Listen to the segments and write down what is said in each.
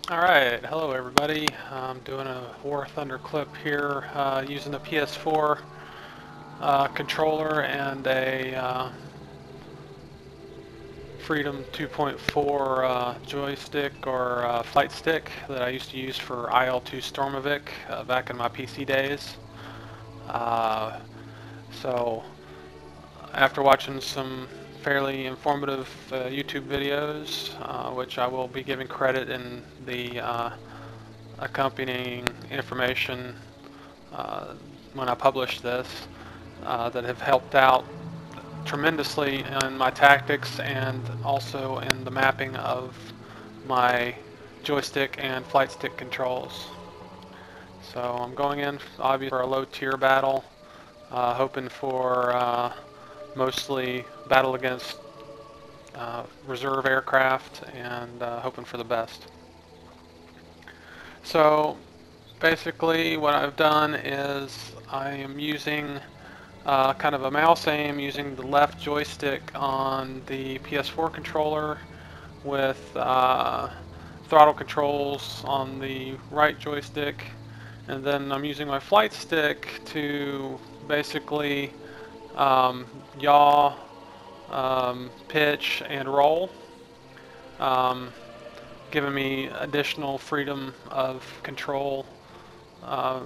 Alright, hello everybody. I'm doing a War Thunder clip here using a PS4 controller and a Freedom 2.4 joystick or flight stick that I used to use for IL-2 Stormovic back in my PC days. Uh, so after watching some fairly informative YouTube videos, which I will be giving credit in the accompanying information when I publish this, that have helped out tremendously in my tactics and also in the mapping of my joystick and flight stick controls. So I'm going in obviously for a low tier battle, hoping for mostly battle against reserve aircraft and hoping for the best. So basically what I've done is I am using kind of a mouse aim using the left joystick on the PS4 controller with throttle controls on the right joystick, and then I'm using my flight stick to basically yaw, pitch, and roll, giving me additional freedom of control uh,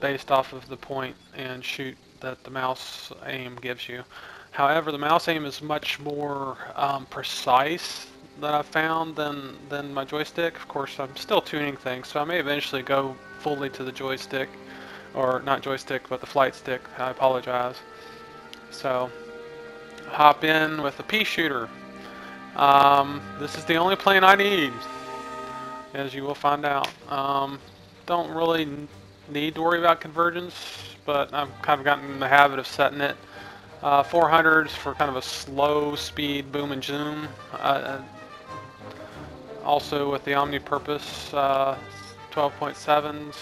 based off of the point and shoot that the mouse aim gives you. However, the mouse aim is much more precise that I've found than my joystick. Of course, I'm still tuning things, so I may eventually go fully to the joystick, or not joystick, but the flight stick. I apologize. So, hop in with the Peashooter. This is the only plane I need, as you will find out. Don't really need to worry about convergence, but I've kind of gotten in the habit of setting it. 400s for kind of a slow speed boom and zoom. Also with the omni-purpose 12.7s.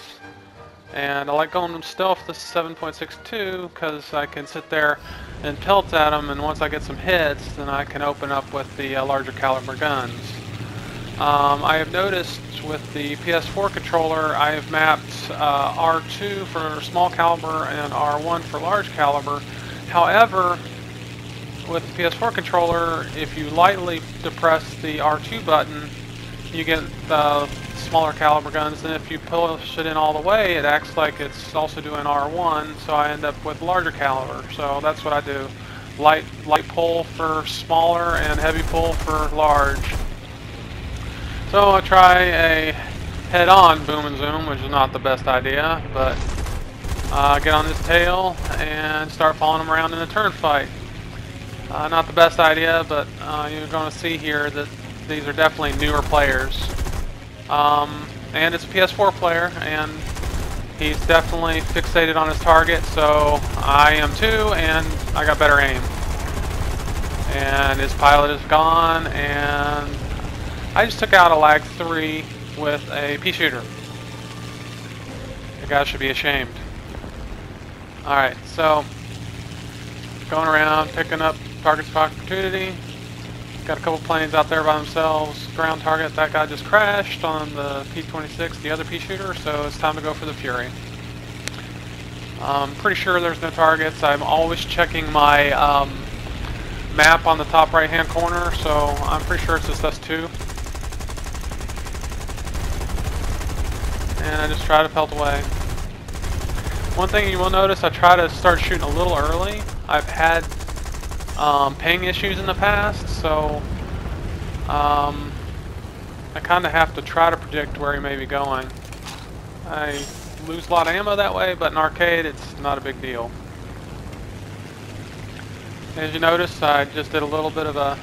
And I like going them stealth. This is 7.62 because I can sit there and pelt at them, and once I get some hits, then I can open up with the larger caliber guns. I have noticed with the PS4 controller, I have mapped R2 for small caliber and R1 for large caliber. However, with the PS4 controller, if you lightly depress the R2 button, you get the smaller caliber guns, and if you push it in all the way, it acts like it's also doing R1, so I end up with larger caliber. So that's what I do. Light pull for smaller and heavy pull for large. So I try a head-on boom and zoom, which is not the best idea, but get on this tail and start following them around in a turn fight. Not the best idea, but you're going to see here that these are definitely newer players. And it's a PS4 player, and he's definitely fixated on his target, so I am too, and I got better aim. And his pilot is gone, and I just took out a lag 3 with a Peashooter. The guy should be ashamed. Alright, so going around picking up targets of opportunity. Got a couple planes out there by themselves. Ground target, that guy just crashed on the P-26, the other Peashooter, so it's time to go for the Fury. I'm pretty sure there's no targets. I'm always checking my map on the top right hand corner, so I'm pretty sure it's just us two. And I just try to pelt away. One thing you will notice, I try to start shooting a little early. I've had ping issues in the past, so I kind of have to try to predict where he may be going. I lose a lot of ammo that way, but in arcade it's not a big deal. As you notice, I just did a little bit of a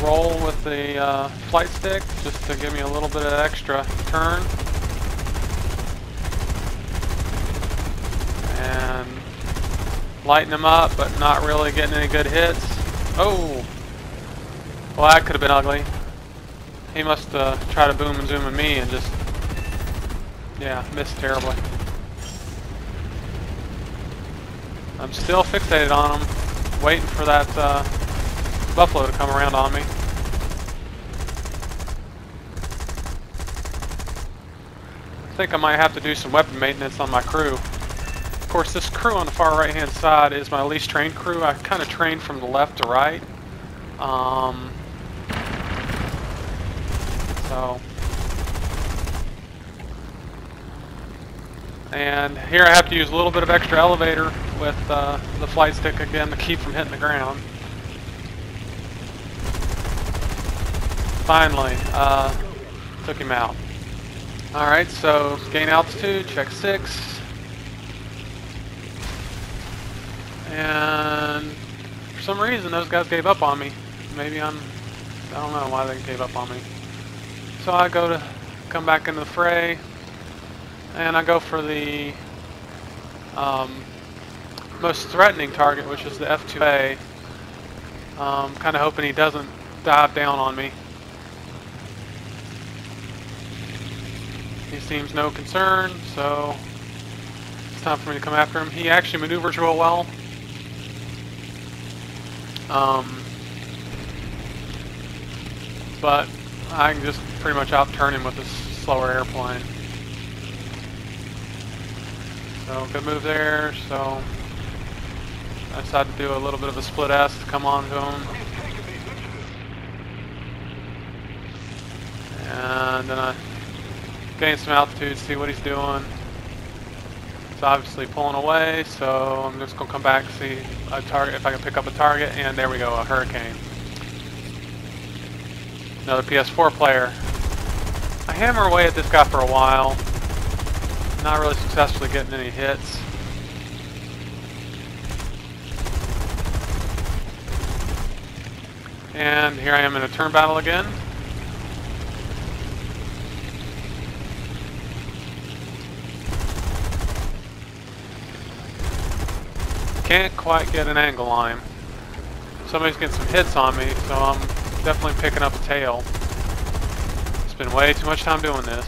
roll with the flight stick just to give me a little bit of extra turn. And lighten him up, but not really getting any good hits. Oh! Well, that could have been ugly. He must try to boom and zoom at me and just, yeah, missed terribly. I'm still fixated on him, waiting for that Buffalo to come around on me. think I might have to do some weapon maintenance on my crew. Of course, this crew on the far right hand side is my least trained crew. I kind of trained from the left to right. And here I have to use a little bit of extra elevator with the flight stick again to keep from hitting the ground. Finally, took him out. Alright, so gain altitude, check 6. And for some reason those guys gave up on me. Maybe I don't know why they gave up on me. So I go to come back into the fray. And I go for the most threatening target, which is the F2A. Kind of hoping he doesn't dive down on me. He seems no concern, so it's time for me to come after him. He actually maneuvers real well. But I can just pretty much outturn him with this slower airplane. So good move there. So I decided to do a little bit of a split S to come on to him. And then I gain some altitude, see what he's doing. It's obviously pulling away, so I'm just going to come back and see a target, if I can pick up a target, and there we go, a Hurricane. Another PS4 player. I hammer away at this guy for a while. Not really successfully getting any hits. And here I am in a turn battle again. Can't quite get an angle on him. Somebody's getting some hits on me, so I'm definitely picking up a tail. Spend way too much time doing this.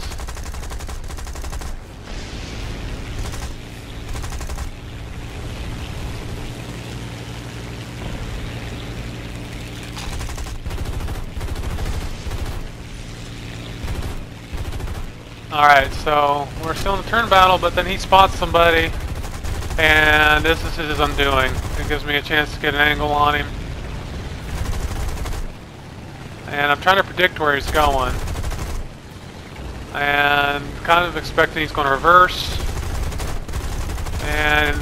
Alright, so we're still in the turn battle, but then he spots somebody, and this is his undoing. It gives me a chance to get an angle on him. And I'm trying to predict where he's going. And kind of expecting he's going to reverse. And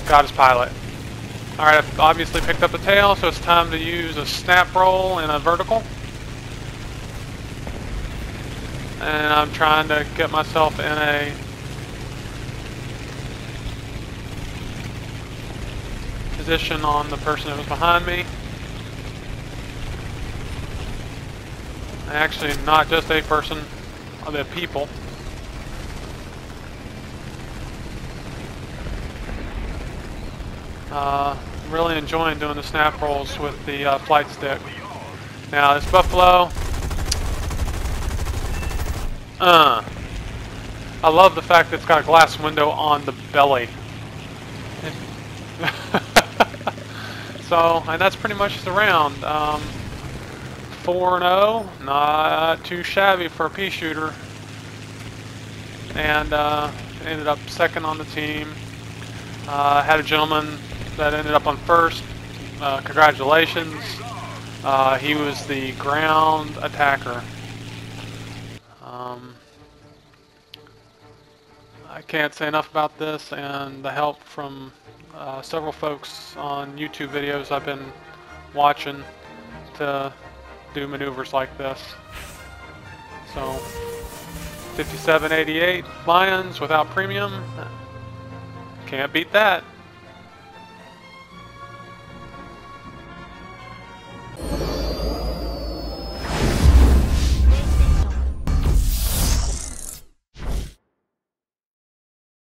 got his pilot. Alright, I've obviously picked up the tail, so it's time to use a snap roll and a vertical. And I'm trying to get myself in a position on the person that was behind me. Actually, not just a person, the people. Really enjoying doing the snap rolls with the flight stick. Now this Buffalo, I love the fact that it's got a glass window on the belly. So, and that's pretty much the round. 4-0, not too shabby for a Peashooter. And ended up second on the team. Had a gentleman that ended up on first. Congratulations. He was the ground attacker. I can't say enough about this, and the help from several folks on YouTube videos I've been watching to do maneuvers like this. So 5788 Lions without premium, can't beat that.